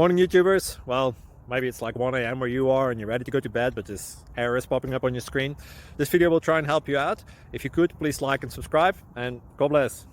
Morning YouTubers. Well, maybe it's like 1 a.m. where you are and you're ready to go to bed, but this error is popping up on your screen. This video will try and help you out. If you could, please like and subscribe, and God bless.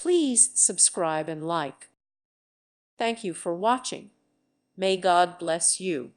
Please subscribe and like. Thank you for watching. May God bless you.